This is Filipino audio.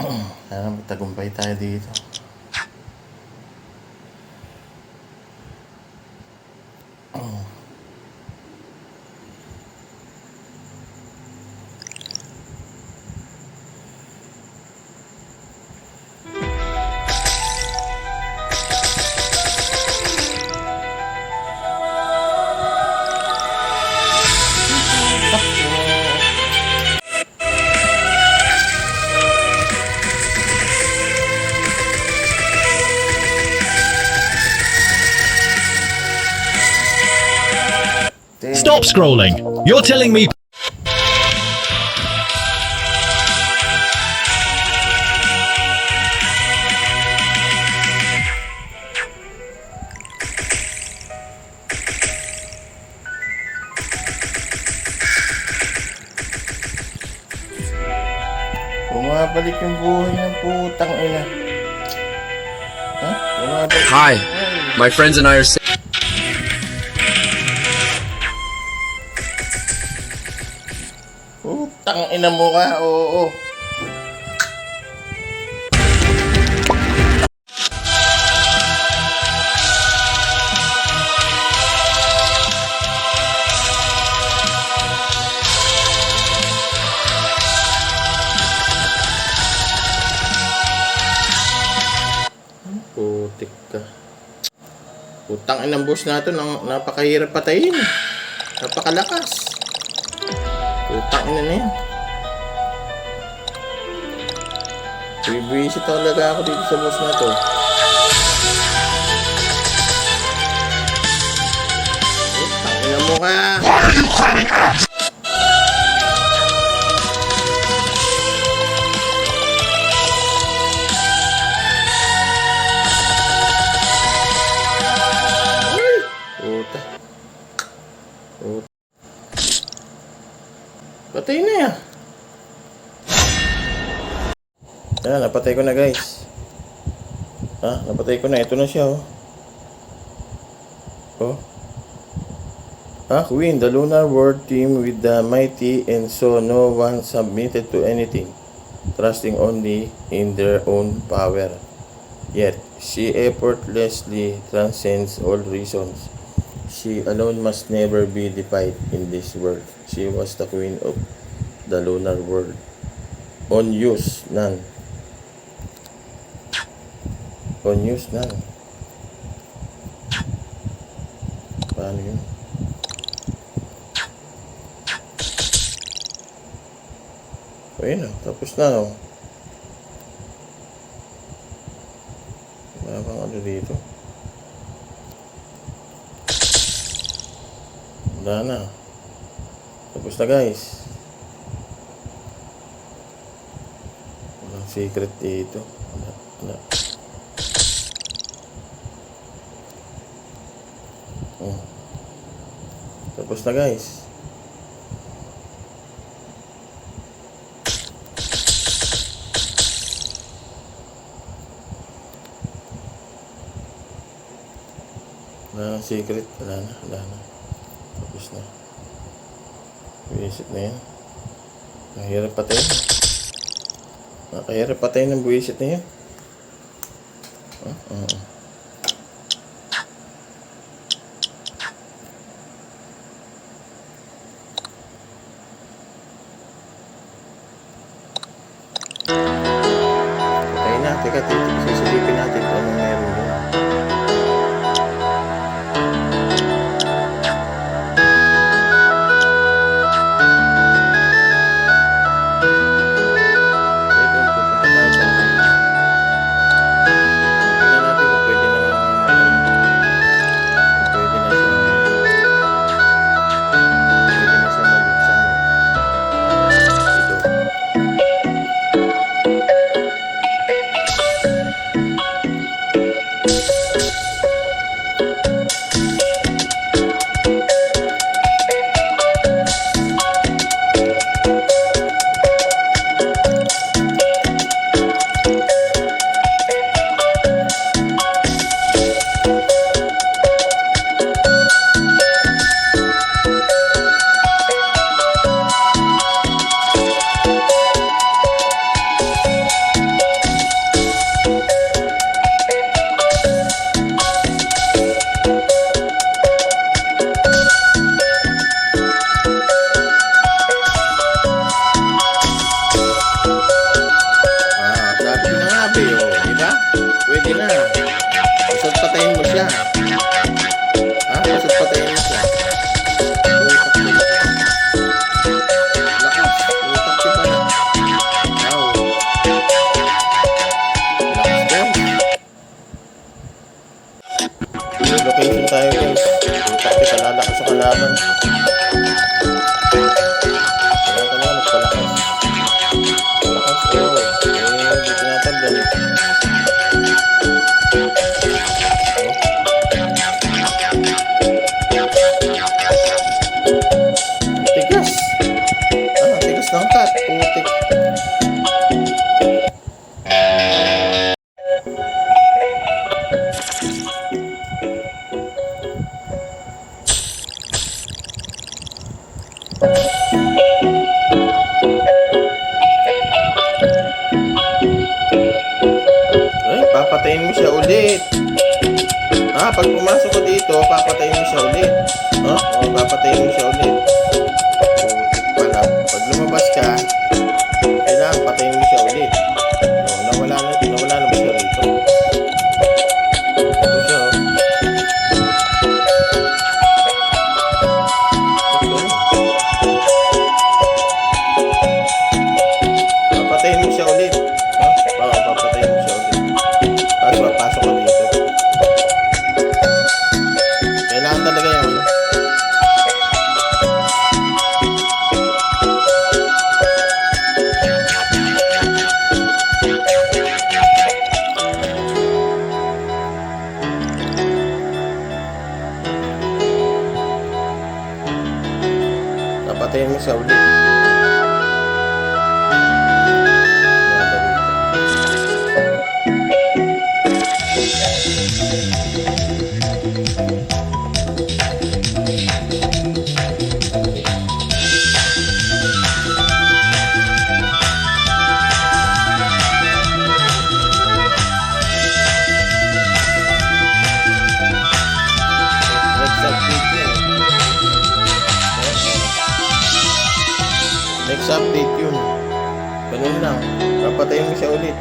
Sana magtagumpay tayo dito. Stop scrolling. You're telling me. Bumabalik yung buhay ng putang ina. Ha? Bumabalik. Hi, my friends and I are Putang ina mo ka, oo. Putik ka. Putang inang boss natin, napakahirap patayin. Napakalakas. Putang ina na yan. Bibisi talaga ako dito sa boss na to. Putang ina mo ka. Puta. Puta. Patay na yan. Yan, napatay ko na guys. Ha, napatay ko na. Ito na siya oh. Oh. Win the Lunar World team with the mighty, and so no one submitted to anything, trusting only in their own power. Yet, she effortlessly transcends all reasons. She alone must never be defied in this world. She was the queen of the lunar world. On use, none. On use, none. Paano yun? O yun o, tapos na o. Wala bang ano dito? Wala na. Tapos na guys. Walang secret dito. Wala. Oh. Tapos na guys. Wala nang secret. Wala na. Tapos na. Buwisit na yan. Mahirap patayin. Nakahirap patayin ng buwisit na yan. Patayin na. Teka. Sisilipin natin kung anong meron dyan. kalaban. Kaya talaga magpalakas. Lakas ko. Di tinatanggal. Tigas. Tigas ng cut. Putik. Ay, papatayin mo siya ulit. Pag pumasok ko dito, papatayin mo siya ulit. Papatayin mo siya ulit. Putik pala. Pag lumabas ka, kailangan patayin mo siya ulit. Nawala na ba siya rito? Ito siya, papatayin mo siya ulit. Papatayin mo siya ulit. Tapos papasok ko dito. Kailangan talaga yung papatayin mo siya ulit. Next update yun. Ganun lang. Papatayin mo siya ulit.